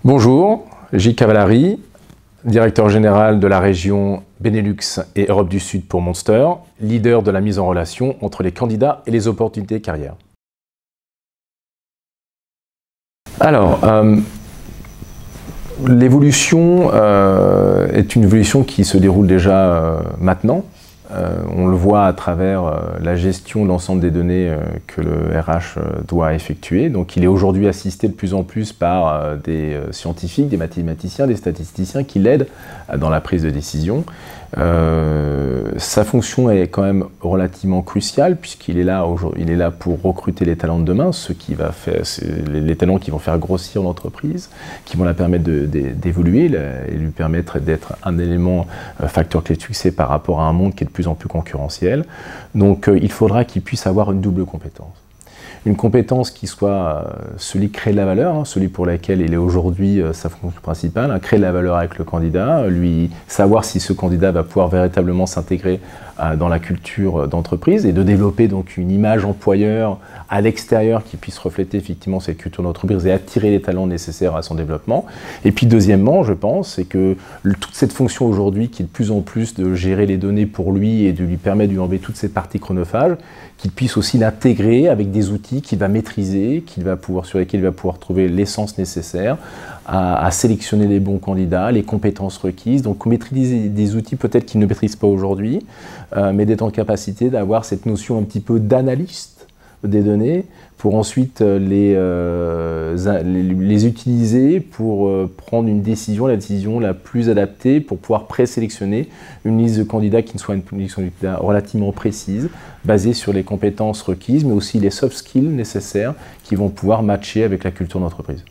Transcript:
Bonjour, Gilles Cavallari, directeur général de la région Benelux et Europe du Sud pour Monster, leader de la mise en relation entre les candidats et les opportunités de carrière. Alors, l'évolution est une évolution qui se déroule déjà maintenant. On le voit à travers la gestion de l'ensemble des données que le RH doit effectuer. Donc il est aujourd'hui assisté de plus en plus par des scientifiques, des mathématiciens, des statisticiens qui l'aident dans la prise de décision. Sa fonction est quand même relativement cruciale puisqu'il est là pour recruter les talents de demain, les talents qui vont faire grossir l'entreprise, qui vont la permettre d'évoluer et lui permettre d'être un élément facteur clé de succès par rapport à un monde qui est de plus en plus concurrentiel. Donc il faudra qu'il puisse avoir une double compétence. Une compétence qui soit celui de créer de la valeur, celui pour laquelle il est aujourd'hui sa fonction principale, créer de la valeur avec le candidat, lui savoir si ce candidat va pouvoir véritablement s'intégrer dans la culture d'entreprise et de développer donc une image employeur à l'extérieur qui puisse refléter effectivement cette culture d'entreprise et attirer les talents nécessaires à son développement. Et puis deuxièmement, je pense, c'est que toute cette fonction aujourd'hui qui est de plus en plus de gérer les données pour lui et de lui permettre de lui enlever toute cette partie chronophage, qu'il puisse aussi l'intégrer avec des outils qu'il va maîtriser, sur lesquels il va pouvoir trouver l'essence nécessaire à sélectionner les bons candidats, les compétences requises, donc maîtriser des outils peut-être qu'il ne maîtrise pas aujourd'hui, mais d'être en capacité d'avoir cette notion un petit peu d'analyste des données pour ensuite les utiliser pour prendre une décision, la décision la plus adaptée pour pouvoir présélectionner une liste de candidats qui soit une liste de candidats relativement précise, basée sur les compétences requises, mais aussi les soft skills nécessaires qui vont pouvoir matcher avec la culture d'entreprise.